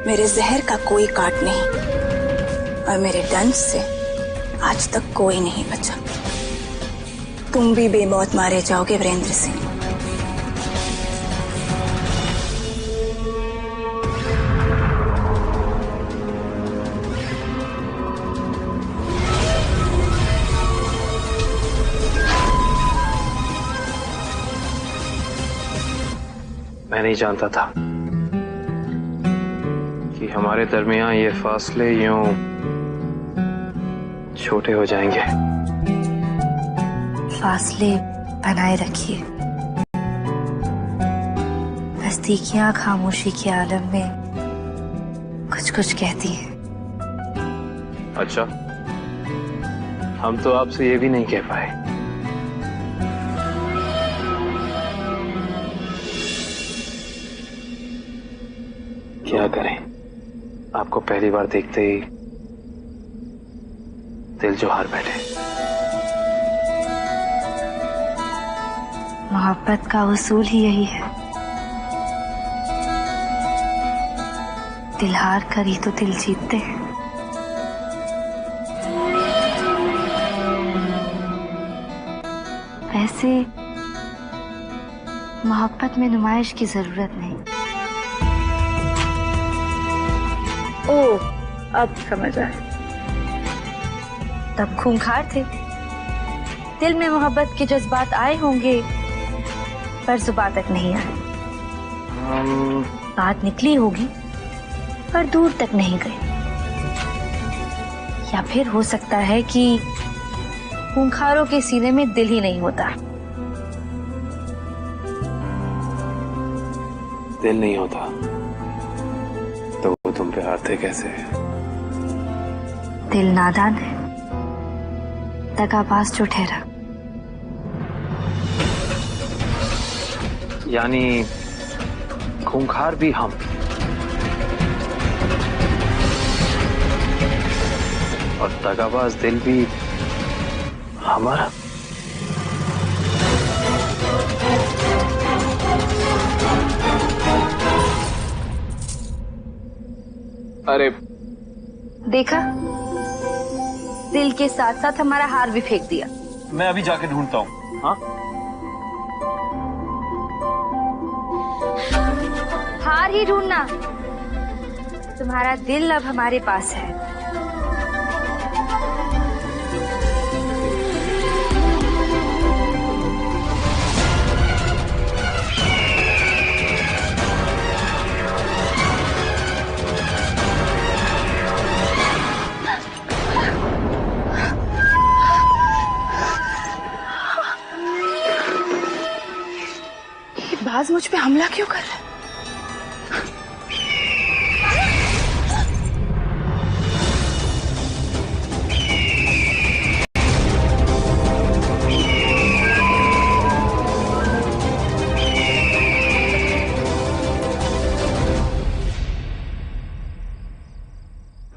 मेरे जहर का कोई काट नहीं और मेरे डंक से आज तक कोई नहीं बचा। तुम भी बेमौत मारे जाओगे वीरेंद्र सिंह। मैं नहीं जानता था कि हमारे दरमियान ये फासले यूं छोटे हो जाएंगे। फासले बनाए रखिए। नजदीकियां खामोशी के आलम में कुछ कुछ कहती हैं। अच्छा, हम तो आपसे ये भी नहीं कह पाए। क्या करें, आपको पहली बार देखते ही दिल जो हार बैठे। मोहब्बत का उसूल ही यही है, दिल हार कर ही तो दिल जीतते हैं। वैसे मोहब्बत में नुमाइश की जरूरत नहीं। ओह, अब समझ आया। तब खूंखार थे, दिल में मोहब्बत के जज्बात आए होंगे पर जुबान तक नहीं आए। बात निकली होगी पर दूर तक नहीं गई। या फिर हो सकता है कि खूंखारों के सीने में दिल ही नहीं होता। दिल नहीं होता तो वो तुम पे हारते कैसे? दिल नादान है, दगाबाज जो ठहरा। यानी खूंखार भी हम। और दगाबाज दिल भी हमारा। अरे देखा, दिल के साथ साथ हमारा हार भी फेंक दिया। मैं अभी जाके ढूंढता हूँ। हाँ, हार ही ढूंढना, तुम्हारा दिल अब हमारे पास है। बाज मुझ पे हमला क्यों कर रहा है?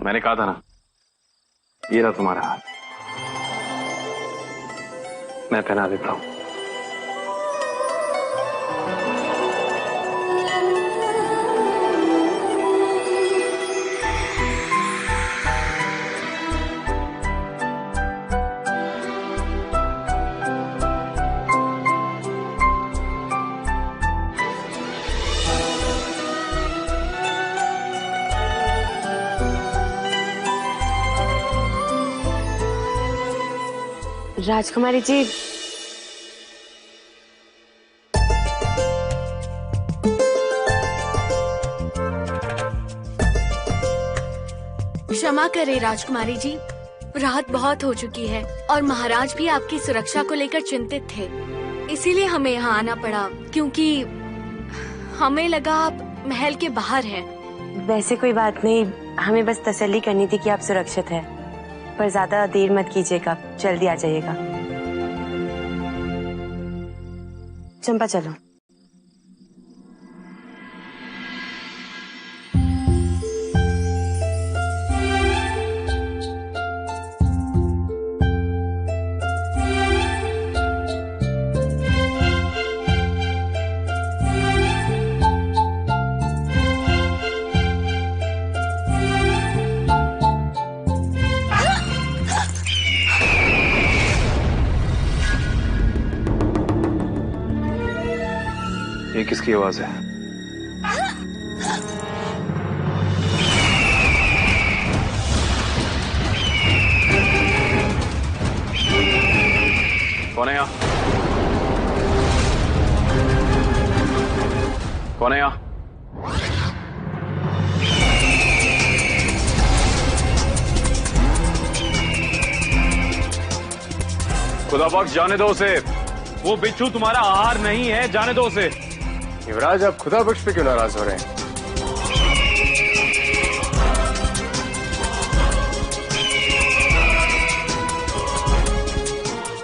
मैंने कहा था ना, ये रहा तुम्हारा हाथ। मैं पहना देता हूं। राजकुमारी जी, क्षमा करें राजकुमारी जी, रात बहुत हो चुकी है और महाराज भी आपकी सुरक्षा को लेकर चिंतित थे, इसीलिए हमें यहाँ आना पड़ा, क्योंकि हमें लगा आप महल के बाहर हैं। वैसे कोई बात नहीं, हमें बस तसल्ली करनी थी कि आप सुरक्षित हैं, पर ज्यादा देर मत कीजिएगा, जल्दी आ जाइएगा। चंपा चलो। किसकी आवाज है? कौन है यहाँ? कौन है यहाँ? खुदा बख्श, जाने दो उसे। वो बिच्छू तुम्हारा आहार नहीं है, जाने दो उसे। युवराज, आप खुदा बख्श पे क्यों नाराज हो रहे हैं?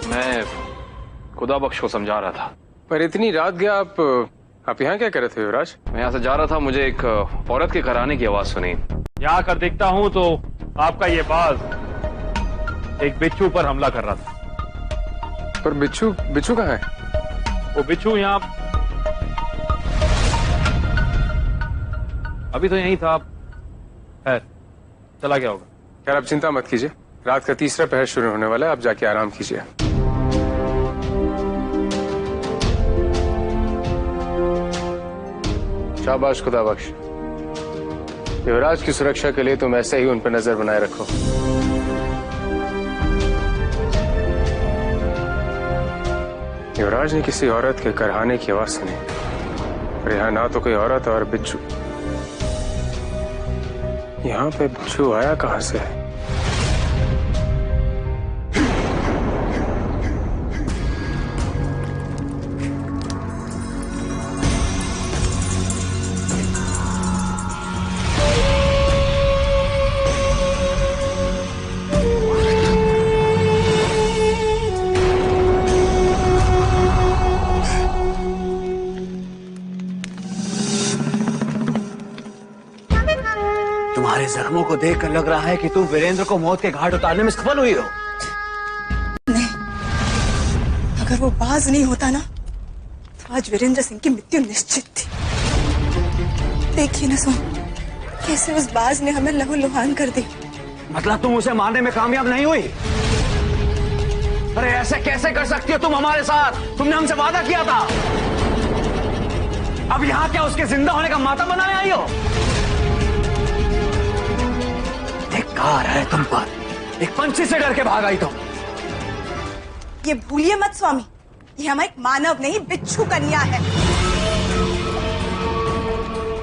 मैं खुदा बख्श को समझा रहा था। पर इतनी रात गया आप यहाँ क्या कर रहे थे युवराज? मैं यहाँ से जा रहा था, मुझे एक औरत के कराने की आवाज सुनी। यहाँ कर देखता हूँ तो आपका ये बाज एक बिच्छू पर हमला कर रहा था। पर बिच्छू कहाँ है? वो बिच्छू यहाँ अभी तो यहीं था, खैर चला गया होगा। यार आप चिंता मत कीजिए, रात का तीसरा पहर शुरू होने वाला है, आप जाके आराम कीजिए। शाबाश खुदा बख्श। युवराज की सुरक्षा के लिए तुम ऐसे ही उन पर नजर बनाए रखो। युवराज ने किसी औरत के करहाने की आवाज सुनी, पर यहाँ ना तो कोई औरत और बिच्छू। यहाँ पे बिच्छू आया कहाँ से? तुम्हारे जख्मों को देखकर लग रहा है कि तुम वीरेंद्र को मौत के घाट उतारने में सफल हुई हो। नहीं, अगर वो बाज नहीं होता ना तो आज वीरेंद्र सिंह की मृत्यु निश्चित थी। देखिए ना सोम, कैसे उस बाज ने हमें लहूलुहान कर दी। मतलब तुम उसे मारने में कामयाब नहीं हुई? अरे ऐसे कैसे कर सकती हो तुम हमारे साथ? तुमने हमसे वादा किया था। अब यहाँ क्या उसके जिंदा होने का मातम बनाने आई हो? धिक्कार है तुम पर, एक पंछी से डर के भाग आई तुम। ये भूलिए मत स्वामी, ये हम एक मानव नहीं बिच्छू कन्या है,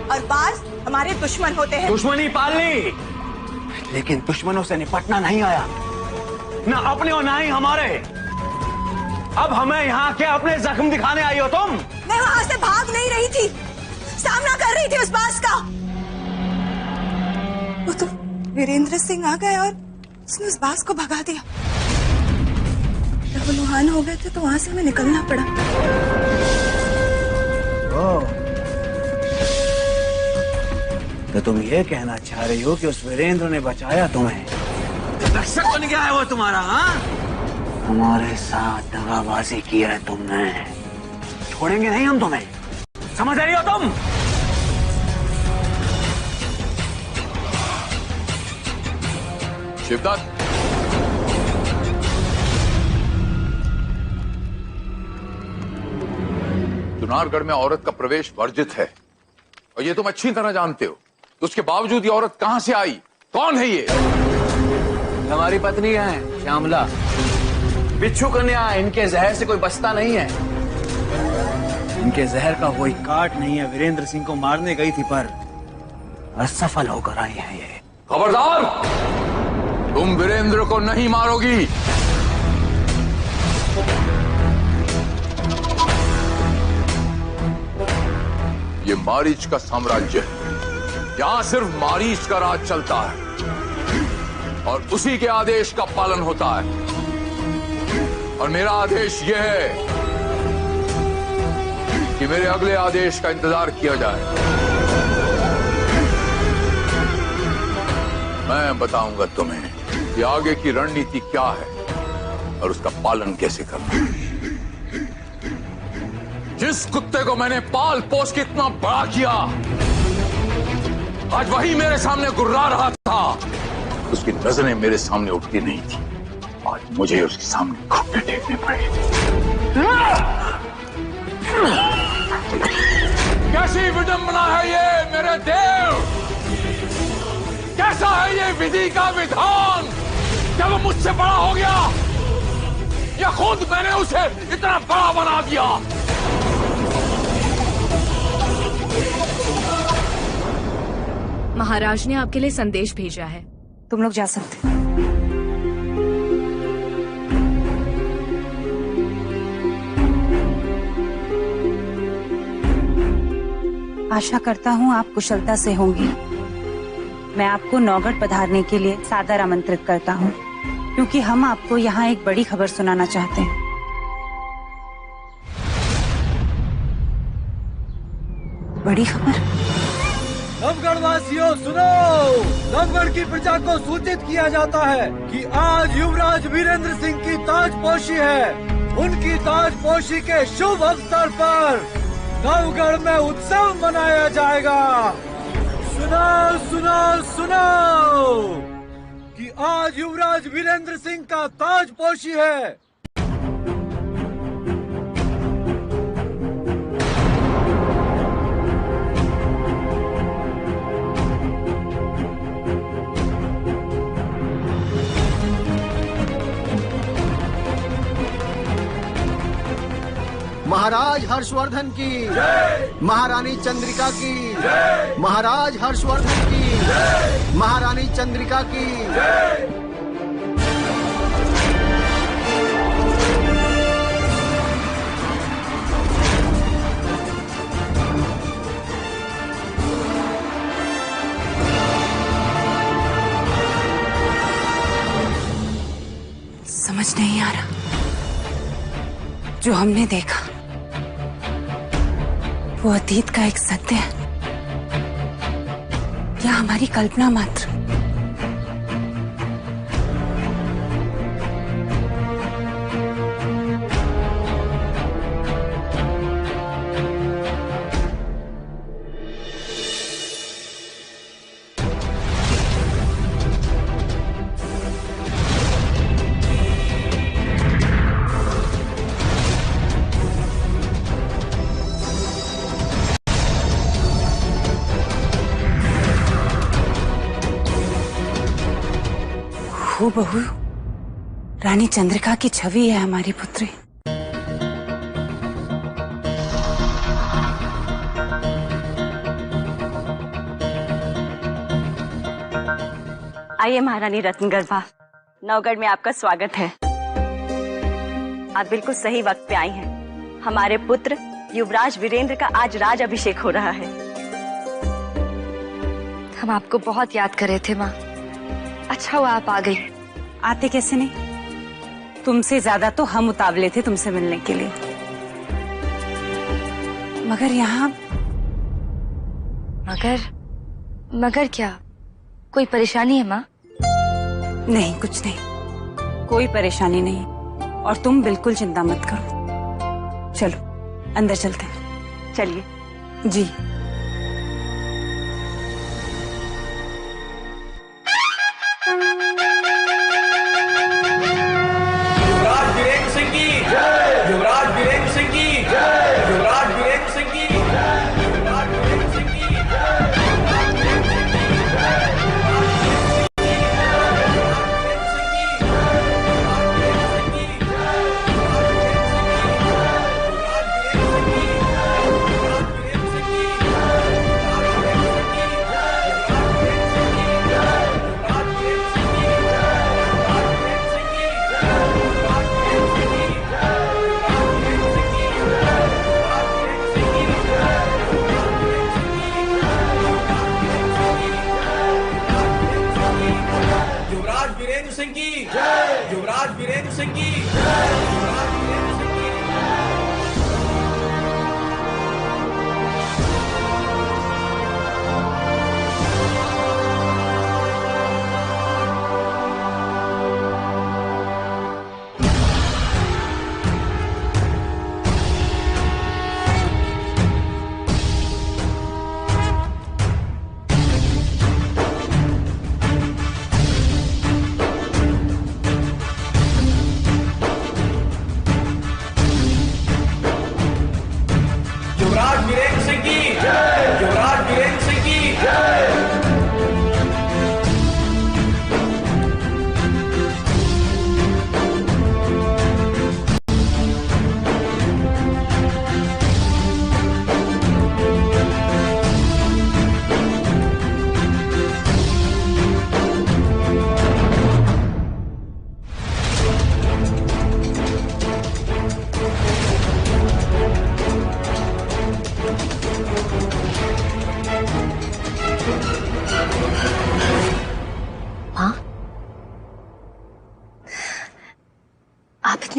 और बाज हमारे दुश्मन होते हैं। दुश्मनी पाल ली, लेकिन दुश्मनों से निपटना नहीं आया, ना अपने और ना ही हमारे। अब हमें यहाँ के अपने जख्म दिखाने आई हो तुम? मैं वहां से भाग नहीं रही थी, सामना कर रही थी उस बाज का। वो तो वीरेंद्र सिंह आ गए और उसने उस बाज को भगा दिया। लहूलुहान हो गए थे तो वहां से हमें निकलना पड़ा। तो तुम ये कहना चाह रही हो कि उस वीरेंद्र ने बचाया तुम्हें? रक्षक बन गया है वो तुम्हारा? हाँ, हमारे साथ दगाबाजी किया है तुमने, छोड़ेंगे नहीं हम तुम्हें, समझ रही हो तुम? शिवदत्त, चुनारगढ़ में औरत का प्रवेश वर्जित है और ये तुम अच्छी तरह जानते हो। तो उसके बावजूद ये औरत कहां से आई? कौन है ये? हमारी पत्नी है श्यामला, बिच्छू कन्या। इनके जहर से कोई बचता नहीं है, इनके जहर का कोई काट नहीं है। वीरेंद्र सिंह को मारने गई थी पर असफल होकर आई है ये। खबरदार, तुम वीरेंद्र को नहीं मारोगी। ये मारीच का साम्राज्य है, यहां सिर्फ मारीच का राज चलता है और उसी के आदेश का पालन होता है। और मेरा आदेश यह है कि मेरे अगले आदेश का इंतजार किया जाए। मैं बताऊंगा तुम्हें कि आगे की रणनीति क्या है और उसका पालन कैसे करना है। जिस कुत्ते को मैंने पाल पोस के इतना बड़ा किया, आज वही मेरे सामने गुर्रा रहा था। उसकी नजरें मेरे सामने उठती नहीं थी, आज मुझे उसके सामने घुटने टेकने पड़े। कैसी विडंबना है ये मेरे देव! कैसा है ये विधि का विधान? क्या वो मुझसे बड़ा हो गया या खुद मैंने उसे इतना बड़ा बना दिया? महाराज ने आपके लिए संदेश भेजा है। तुम लोग जा सकते हो। आशा करता हूँ आप कुशलता से होंगी। मैं आपको नौगढ़ पधारने के लिए सादर आमंत्रित करता हूँ, क्योंकि हम आपको यहाँ एक बड़ी खबर सुनाना चाहते हैं। बड़ी खबर? नवगढ़ वासियों सुनो! नवगढ़ की प्रजा को सूचित किया जाता है कि आज युवराज वीरेंद्र सिंह की ताजपोशी है। उनकी ताजपोशी के शुभ अवसर पर नवगढ़ में उत्सव मनाया जाएगा। सुनो सुनो सुनो कि आज युवराज वीरेंद्र सिंह का ताजपोशी है। महाराज हर्षवर्धन की, महारानी चंद्रिका की, महाराज हर्षवर्धन की, महारानी चंद्रिका की। समझ नहीं आ रहा। जो हमने देखा वो अतीत का एक सत्य है या हमारी कल्पना मात्र? हूबहू रानी चंद्रिका की छवि है हमारी पुत्री। आइए महारानी रत्नगर्भा, नवगढ़ में आपका स्वागत है। आप बिल्कुल सही वक्त पे आई हैं। हमारे पुत्र युवराज वीरेंद्र का आज राज अभिषेक हो रहा है। हम आपको बहुत याद कर रहे थे माँ। अच्छा हुआ आप आ गई। आते कैसे नहीं, तुमसे ज्यादा तो हम उतावले थे तुमसे मिलने के लिए। मगर यहाँ मगर क्या, कोई परेशानी है माँ? नहीं, कुछ नहीं, कोई परेशानी नहीं। और तुम बिल्कुल चिंता मत करो। चलो अंदर चलते हैं। चलिए। जी। युवराज वीरेंद्र सिंह की जय! युवराज वीरेंद्र सिंह की जय! युवराज वीरेंद्र सिंह की जय! युवराज वीरेंद्र सिंह की युवराज वीरेंद्र सिंह की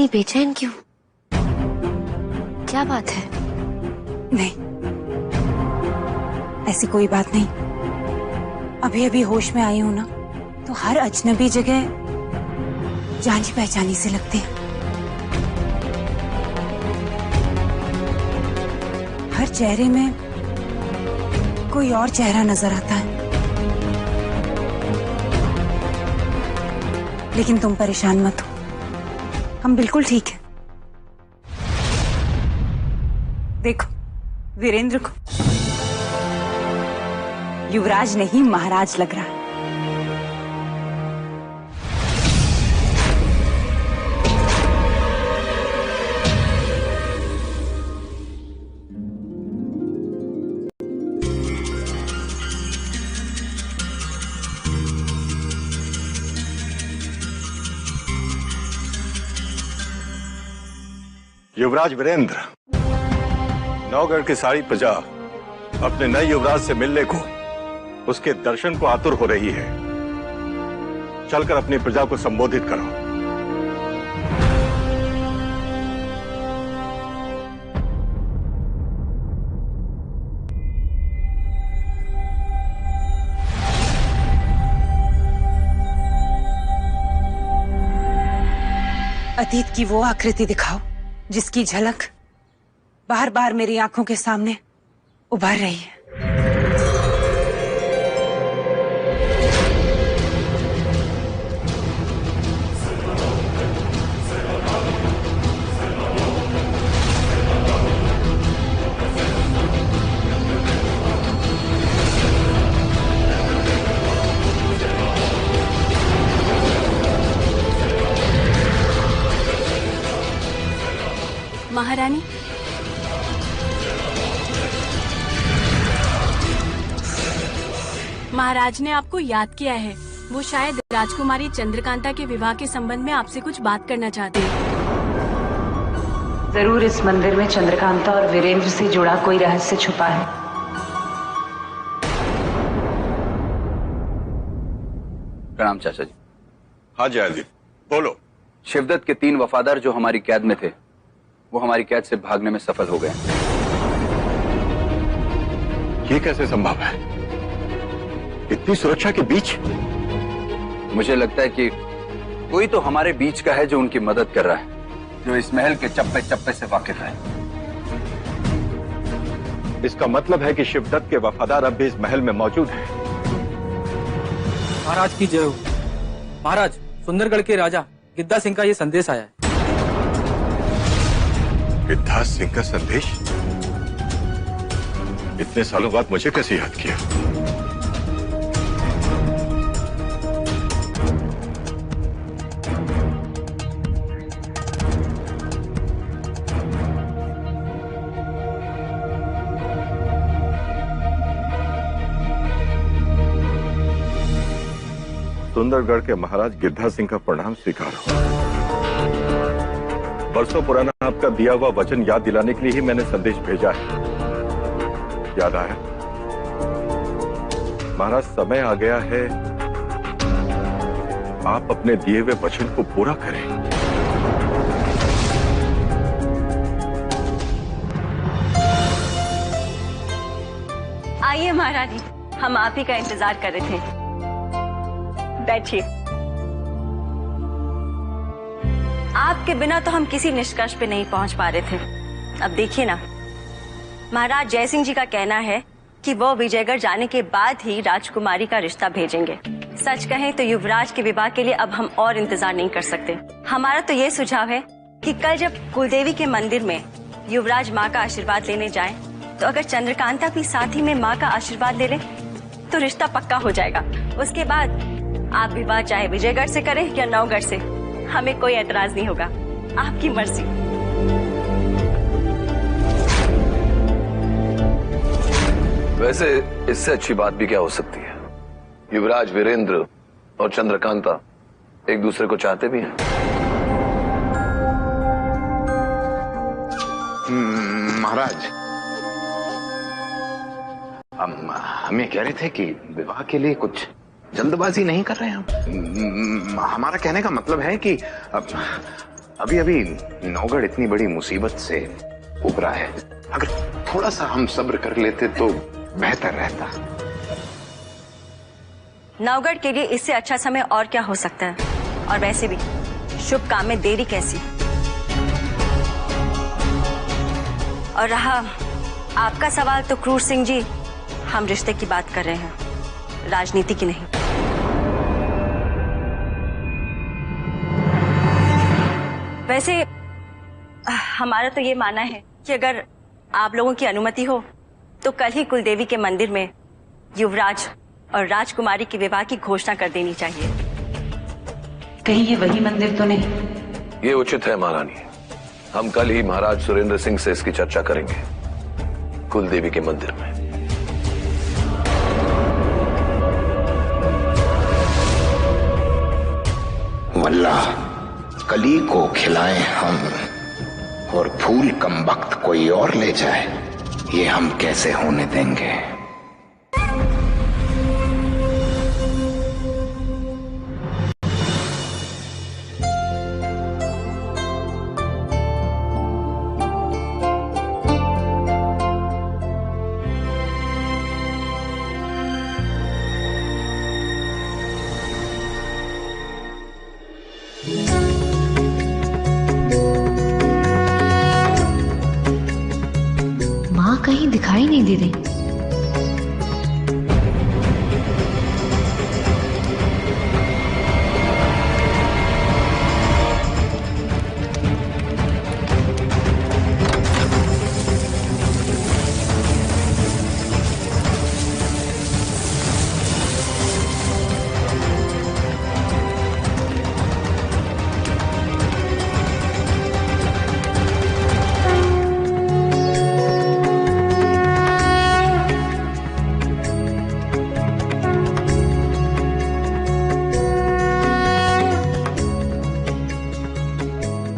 इतनी बेचैन क्यों? क्या बात है? नहीं, ऐसी कोई बात नहीं। अभी अभी होश में आई हूं ना, तो हर अजनबी जगह जानी पहचानी से लगती है। हर चेहरे में कोई और चेहरा नजर आता है। लेकिन तुम परेशान मत हो, हम बिल्कुल ठीक हैं। देखो, वीरेंद्र को युवराज नहीं महाराज लग रहा है। युवराज वीरेंद्र, नौगढ़ की सारी प्रजा अपने नए युवराज से मिलने को, उसके दर्शन को आतुर हो रही है। चलकर अपनी प्रजा को संबोधित करो। अतीत की वो आकृति दिखाओ जिसकी झलक बार बार मेरी आंखों के सामने उभर रही है। महारानी, महाराज ने आपको याद किया है। वो शायद राजकुमारी चंद्रकांता के विवाह के संबंध में आपसे कुछ बात करना चाहते हैं। जरूर इस मंदिर में चंद्रकांता और वीरेंद्र से जुड़ा कोई रहस्य छुपा है। प्रणाम चाचा जी। हाँ जयदीप, बोलो। शिवदत्त के 3 वफादार जो हमारी कैद में थे, वो हमारी कैद से भागने में सफल हो गए। ये कैसे संभव है? इतनी सुरक्षा के बीच? मुझे लगता है कि कोई तो हमारे बीच का है जो उनकी मदद कर रहा है, जो इस महल के चप्पे चप्पे से वाकिफ है। इसका मतलब है कि शिवदत्त के वफादार अब भी इस महल में मौजूद हैं। महाराज की जय हो। महाराज, सुंदरगढ़ के राजा गिद्धा सिंह का ये संदेश आया है। गिद्धा सिंह का संदेश? इतने सालों बाद मुझे कैसे याद किया? सुंदरगढ़ के महाराज गिद्धा सिंह का प्रणाम स्वीकार हो। बरसों पुराना आपका दिया हुआ वचन याद दिलाने के लिए ही मैंने संदेश भेजा है। याद आया? महाराज, समय आ गया है आप अपने दिए हुए वचन को पूरा करें। आइए महारानी, हम आप ही का इंतजार कर रहे थे। बैठिए। आपके बिना तो हम किसी निष्कर्ष पे नहीं पहुंच पा रहे थे। अब देखिए ना, महाराज जयसिंह जी का कहना है कि वो विजयगढ़ जाने के बाद ही राजकुमारी का रिश्ता भेजेंगे। सच कहें तो युवराज के विवाह के लिए अब हम और इंतजार नहीं कर सकते। हमारा तो ये सुझाव है कि कल जब कुलदेवी के मंदिर में युवराज माँ का आशीर्वाद लेने जाएं, तो अगर चंद्रकांता भी साथ ही में माँ का आशीर्वाद ले ले तो रिश्ता पक्का हो जाएगा। उसके बाद आप विवाह चाहे विजयगढ़ से करें या नौगढ़ से, हमें कोई एतराज नहीं होगा। आपकी मर्जी। वैसे इससे अच्छी बात भी क्या हो सकती है? युवराज वीरेंद्र और चंद्रकांता एक दूसरे को चाहते भी हैं। महाराज, हम ये कह रहे थे कि विवाह के लिए कुछ जल्दबाजी नहीं कर रहे हैं हम। हमारा कहने का मतलब है कि अभी अभी नौगढ़ इतनी बड़ी मुसीबत से उभरा है, अगर थोड़ा सा हम सब्र कर लेते तो बेहतर रहता। नवगढ़ के लिए इससे अच्छा समय और क्या हो सकता है? और वैसे भी शुभ काम में देरी कैसी? और रहा आपका सवाल तो क्रूर सिंह जी, हम रिश्ते की बात कर रहे हैं, राजनीति की नहीं। वैसे हमारा तो ये मानना है कि अगर आप लोगों की अनुमति हो तो कल ही कुलदेवी के मंदिर में युवराज और राजकुमारी के विवाह की घोषणा कर देनी चाहिए। कहीं ये वही मंदिर तो नहीं? ये उचित है महारानी। हम कल ही महाराज सुरेंद्र सिंह से इसकी चर्चा करेंगे कुलदेवी के मंदिर में। वल्ला कली को खिलाएं हम और फूल कम वक्त कोई और ले जाए, ये हम कैसे होने देंगे? माँ कहीं दिखाई नहीं दे रही।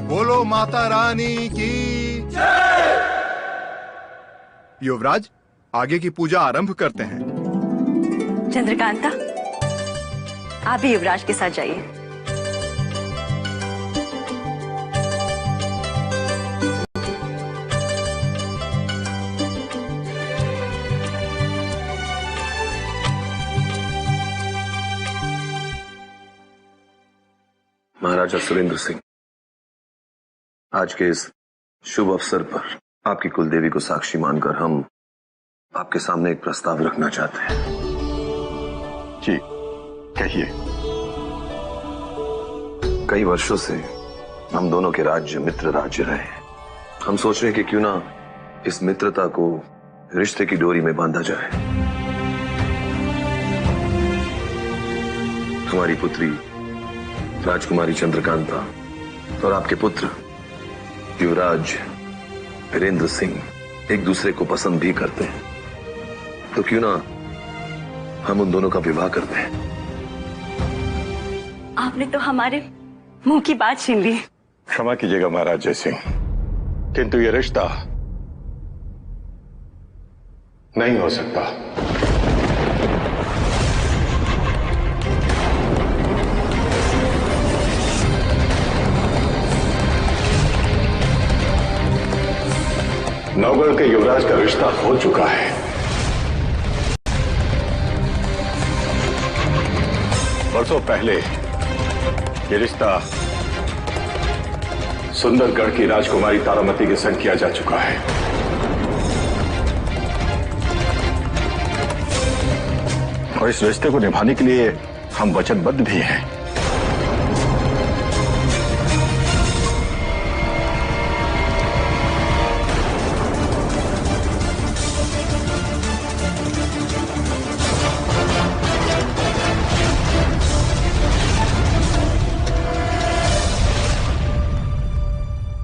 बोलो माता रानी की जय। युवराज, आगे की पूजा आरंभ करते हैं। चंद्रकांता, आप भी युवराज के साथ जाइए। महाराजा सुरेंद्र सिंह, आज के इस शुभ अवसर पर आपकी कुलदेवी को साक्षी मानकर हम आपके सामने एक प्रस्ताव रखना चाहते हैं। जी कहिए। कई वर्षों से हम दोनों के राज्य मित्र राज्य रहे हैं। हम सोच रहे हैं कि क्यों ना इस मित्रता को रिश्ते की डोरी में बांधा जाए। हमारी पुत्री राजकुमारी चंद्रकांता और आपके पुत्र युवराज वीरेंद्र सिंह एक दूसरे को पसंद भी करते हैं, तो क्यों ना हम उन दोनों का विवाह करते हैं। आपने तो हमारे मुंह की बात छीन ली। क्षमा कीजिएगा महाराज जय सिंह, किंतु ये रिश्ता नहीं हो सकता। नवगढ़ के युवराज का रिश्ता हो चुका है। वर्षों पहले ये रिश्ता सुंदरगढ़ की राजकुमारी तारामती के संग किया जा चुका है। और इस रिश्ते को निभाने के लिए हम वचनबद्ध भी हैं।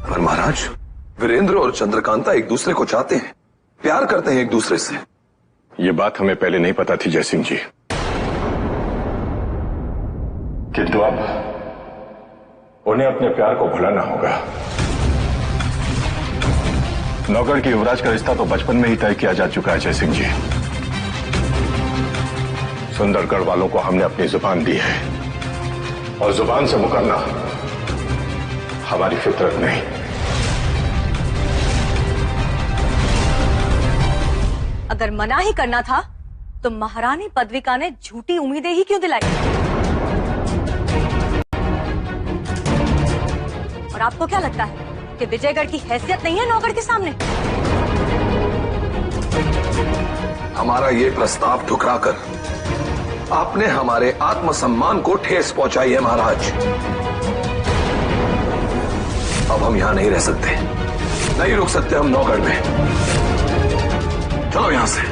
पर महाराज, वीरेंद्र और चंद्रकांता एक दूसरे को चाहते हैं, प्यार करते हैं एक दूसरे से। ये बात हमें पहले नहीं पता थी जय सिंह जी, किंतु अब उन्हें अपने प्यार को भुलाना होगा। नौगढ़ के युवराज का रिश्ता तो बचपन में ही तय किया जा चुका है जय सिंह जी। सुंदरगढ़ वालों को हमने अपनी जुबान दी है और जुबान से मुकरना हमारी फितरत नहीं। अगर मना ही करना था तो महारानी पदविका ने झूठी उम्मीदें ही क्यों दिलाई? और आपको क्या लगता है कि विजयगढ़ की हैसियत नहीं है नौगढ़ के सामने? हमारा ये प्रस्ताव ठुकराकर आपने हमारे आत्मसम्मान को ठेस पहुंचाई है महाराज। अब हम यहां नहीं रह सकते, नहीं रुक सकते हम नौगढ़ में। चलो यहां से।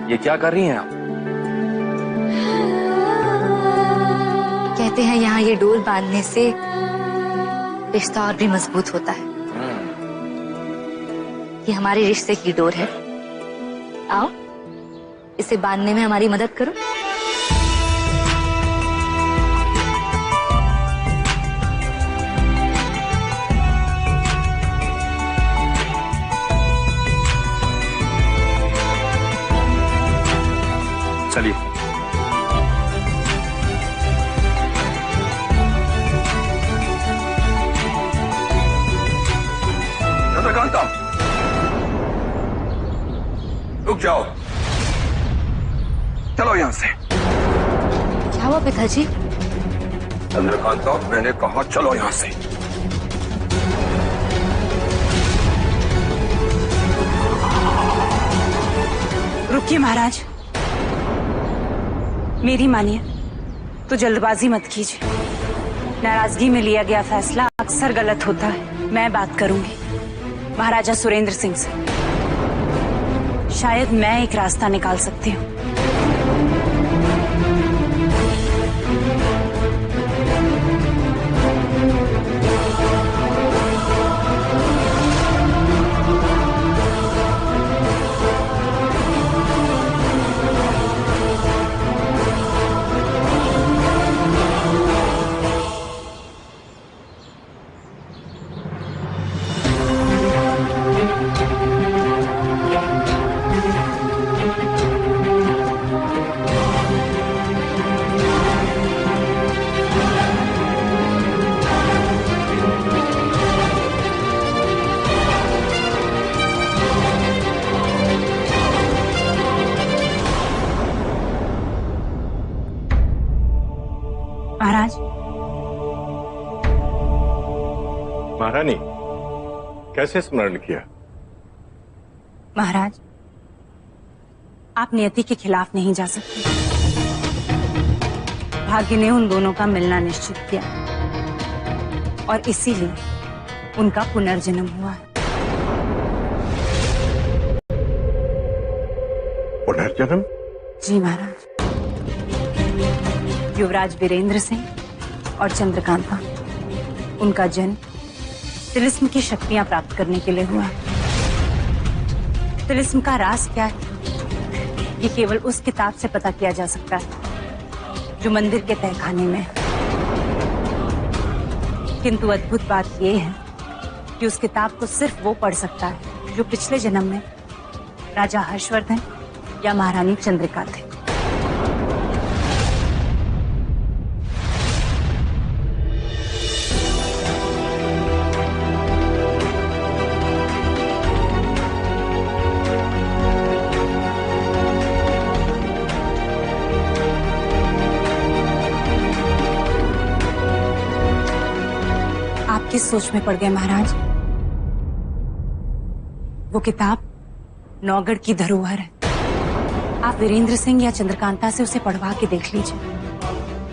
ये क्या कर रही हैं आप? कहते हैं यहाँ ये डोर बांधने से रिश्ता और भी मजबूत होता है। ये हमारे रिश्ते की डोर है। आओ इसे बांधने में हमारी मदद करो। चलिए। चंद्रकांता, रुक जाओ। चलो यहां से। क्या हुआ पिताजी? चंद्रकांता, मैंने कहा चलो यहां से। रुकिए महाराज, मेरी मानिए तो जल्दबाजी मत कीजिए। नाराजगी में लिया गया फैसला अक्सर गलत होता है। मैं बात करूंगी महाराजा सुरेंद्र सिंह से। शायद मैं एक रास्ता निकाल सकती हूँ। महाराज। महारानी, कैसे स्मरण किया? महाराज, आप नियति के खिलाफ नहीं जा सकते। भाग्य ने उन दोनों का मिलना निश्चित किया और इसीलिए उनका पुनर्जन्म हुआ है। पुनर्जन्म? जी महाराज। युवराज वीरेंद्र सिंह और चंद्रकांता, उनका जन्म तिलिस्म की शक्तियां प्राप्त करने के लिए हुआ। तिलिस्म का राज क्या है, ये केवल उस किताब से पता किया जा सकता है जो मंदिर के तहखाने में है। किंतु अद्भुत बात यह है कि उस किताब को सिर्फ वो पढ़ सकता है जो पिछले जन्म में राजा हर्षवर्धन या महारानी चंद्रिका थे। किस सोच में पड़ गए महाराज? वो किताब नौगढ़ की धरोहर है। आप वीरेंद्र सिंह या चंद्रकांता से उसे पढ़वा के देख लीजिए।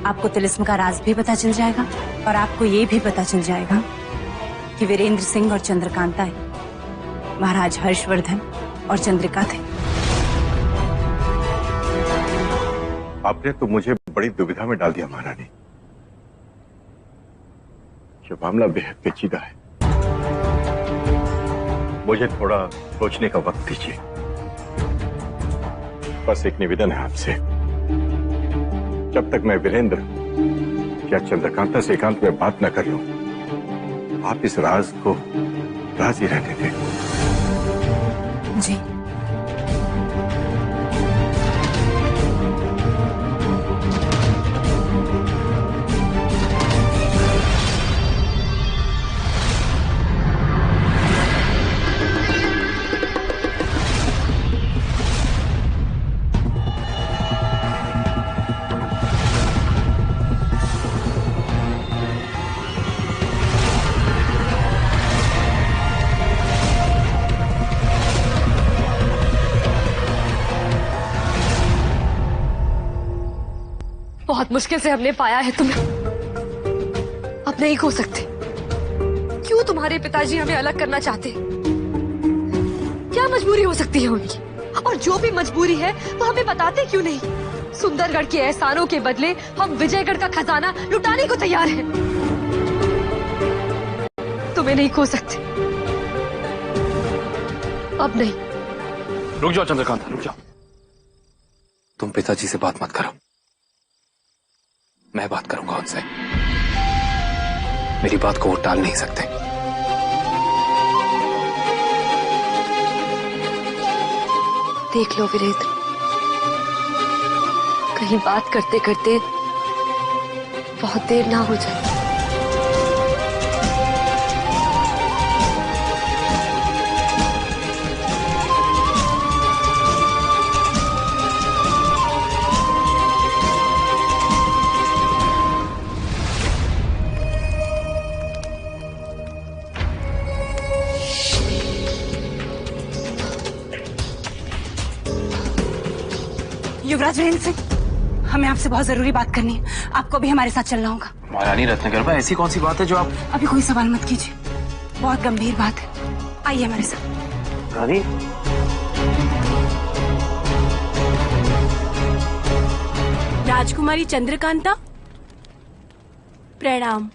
आपको तिलिस्म का राज भी पता चल जाएगा और आपको ये भी पता चल जाएगा कि वीरेंद्र सिंह और चंद्रकांता ही महाराज हर्षवर्धन और चंद्रिका थे। आपने तो मुझे बड़ी दुविधा में डाल दिया महारानी। ये मामला बेहद पेचीदा है। मुझे थोड़ा सोचने का वक्त दीजिए। बस एक निवेदन है आपसे, जब तक मैं वीरेंद्र या चंद्रकांता से एकांत में बात न कर लूं, आप इस राज को राज ही रहने दें। जी। बहुत मुश्किल से हमने पाया है तुम्हें। अब नहीं खो सकते। क्यों तुम्हारे पिताजी हमें अलग करना चाहते? क्या मजबूरी हो सकती है उनकी? और जो भी मजबूरी है वो हमें बताते क्यों नहीं? सुंदरगढ़ के एहसानों के बदले हम विजयगढ़ का खजाना लुटाने को तैयार हैं। तुम्हें नहीं खो सकते। अब नहीं। रुक जाओ चंद्रकांता, रुक जाओ। तुम पिताजी से बात मत करो, मैं बात करूंगा उनसे। मेरी बात को वो टाल नहीं सकते। देख लो वीरेंद्र, कहीं बात करते करते बहुत देर ना हो जाए। युवराज वीरेंद्र सिंह, हमें आपसे बहुत जरूरी बात करनी है। आपको भी हमारे साथ चलना होगा। महारानी रत्नगर्भा, ऐसी कौन सी बात है जो आप... अभी कोई सवाल मत कीजिए, बहुत गंभीर बात है। आइए हमारे साथ। रानी, राजकुमारी चंद्रकांता, प्रणाम।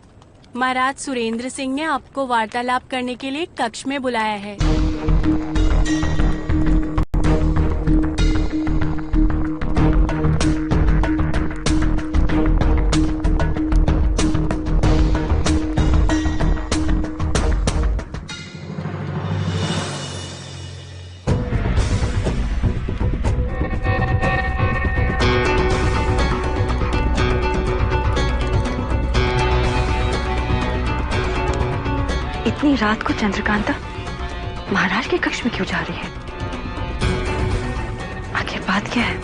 महाराज सुरेंद्र सिंह ने आपको वार्तालाप करने के लिए कक्ष में बुलाया है। इतनी रात को चंद्रकांता महाराज के कक्ष में क्यों जा रही है? आखिर बात क्या है?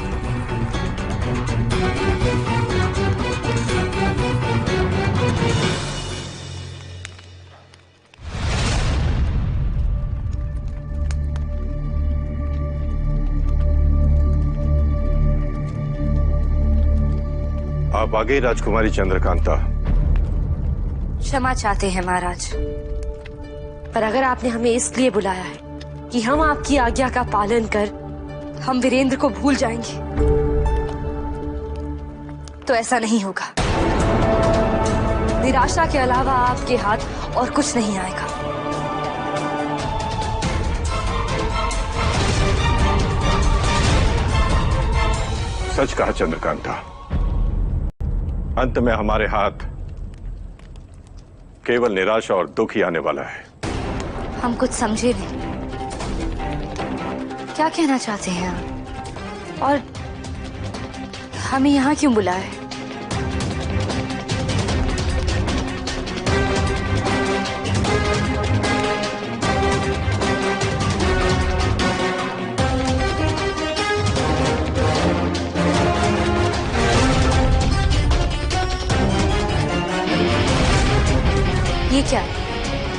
आप आ गई राजकुमारी चंद्रकांता। क्षमा चाहते हैं महाराज, पर अगर आपने हमें इसलिए बुलाया है कि हम आपकी आज्ञा का पालन कर हम वीरेंद्र को भूल जाएंगे, तो ऐसा नहीं होगा। निराशा के अलावा आपके हाथ और कुछ नहीं आएगा। सच कहा चंद्रकांता, अंत में हमारे हाथ केवल निराशा और दुख ही आने वाला है। हम कुछ समझे नहीं। क्या कहना चाहते हैं आप? और हमें यहाँ क्यों बुलाया है? ये क्या है?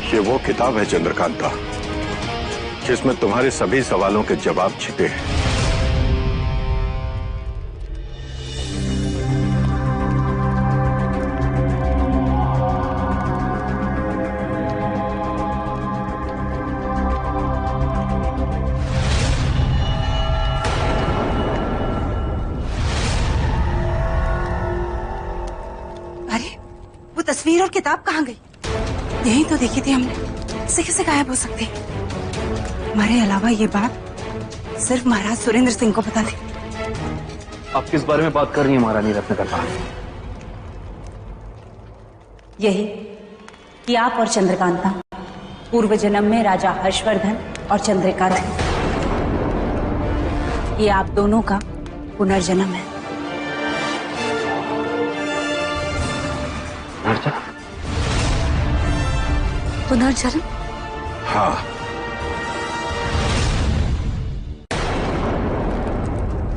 ये वो किताब है चंद्रकांता जिसमें तुम्हारे सभी सवालों के जवाब छिपे हैं। तस्वीर और किताब कहाँ गई? यही तो देखी थी हमने। इससे कैसे गायब हो सकती? हमारे अलावा ये बात सिर्फ महाराज सुरेंद्र सिंह को पता थी। आप किस बारे में बात कर रही हैं महारानी रत्नकला? यही कि आप और चंद्रकांता पूर्व जन्म में राजा हर्षवर्धन और चंद्रिका थे। ये आप दोनों का पुनर्जन्म है। पुनर्जन्म? हाँ,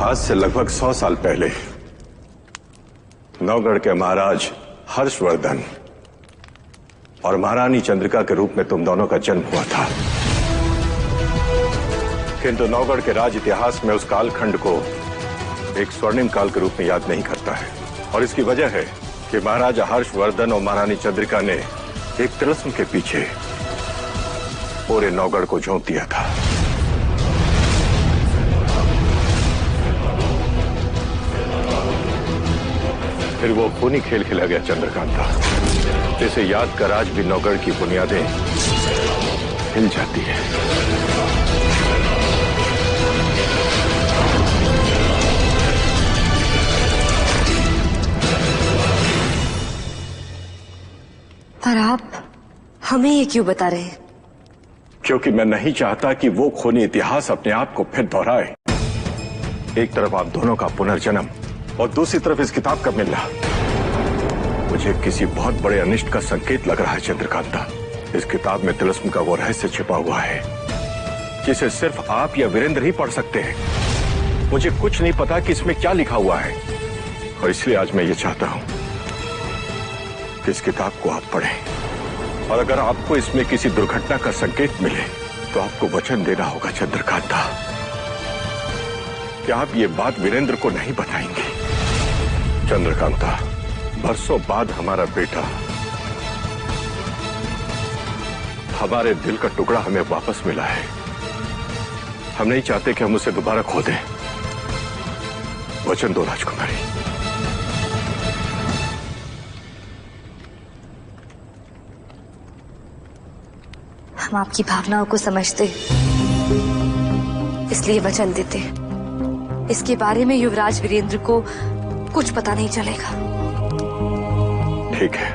आज से लगभग 100 साल पहले नौगढ़ के महाराज हर्षवर्धन और महारानी चंद्रिका के रूप में तुम दोनों का जन्म हुआ था। किंतु नौगढ़ के राज इतिहास में उस कालखंड को एक स्वर्णिम काल के रूप में याद नहीं करता है, और इसकी वजह है कि महाराजा हर्षवर्धन और महारानी चंद्रिका ने एक तिलिस्म के पीछे पूरे नौगढ़ को झोंक दिया था। फिर वो खूनी खेल खेला गया चंद्रकांता, जिसे याद कर आज भी नौगढ़ की बुनियादें हिल जाती है। पर आप हमें ये क्यों बता रहे हैं? क्योंकि मैं नहीं चाहता कि वो खूनी इतिहास अपने आप को फिर दोहराए। एक तरफ आप दोनों का पुनर्जन्म और दूसरी तरफ इस किताब का मिलना मुझे किसी बहुत बड़े अनिष्ट का संकेत लग रहा है चंद्रकांता। इस किताब में तिलिस्म का वो रहस्य छिपा हुआ है जिसे सिर्फ आप या वीरेंद्र ही पढ़ सकते हैं। मुझे कुछ नहीं पता कि इसमें क्या लिखा हुआ है, और इसलिए आज मैं ये चाहता हूं कि इस किताब को आप पढ़ें, और अगर आपको इसमें किसी दुर्घटना का संकेत मिले तो आपको वचन देना होगा चंद्रकांता कि आप ये बात वीरेंद्र को नहीं बताएंगे। चंद्रकांता, बरसों बाद हमारा बेटा, हमारे दिल का टुकड़ा हमें वापस मिला है। हम नहीं चाहते कि हम उसे दोबारा खो दें। वचन दो राजकुमारी। हम आपकी भावनाओं को समझते, इसलिए वचन देते। इसके बारे में युवराज वीरेंद्र को कुछ पता नहीं चलेगा। ठीक है।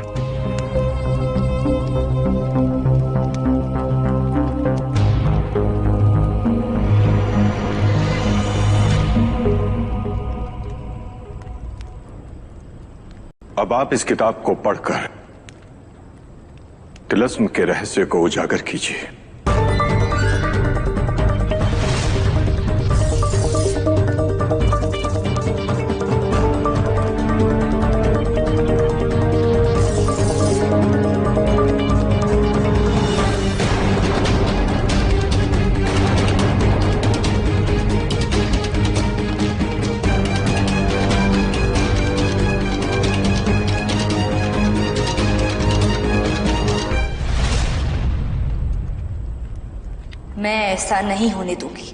अब आप इस किताब को पढ़कर तिलिस्म के रहस्य को उजागर कीजिए। मैं ऐसा नहीं होने दूंगी।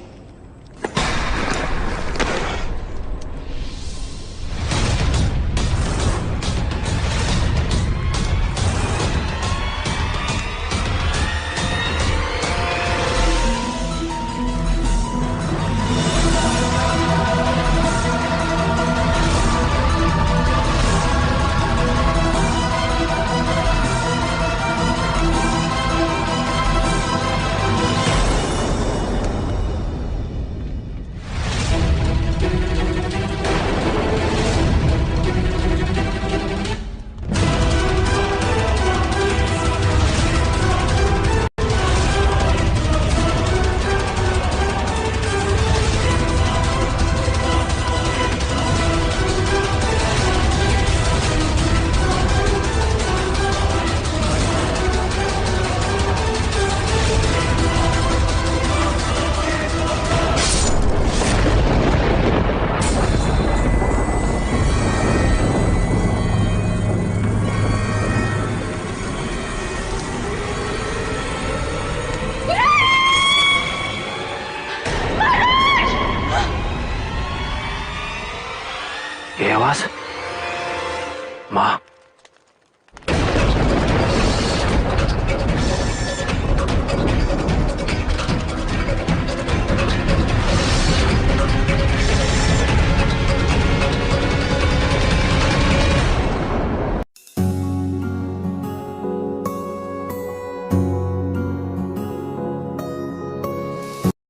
आवाज?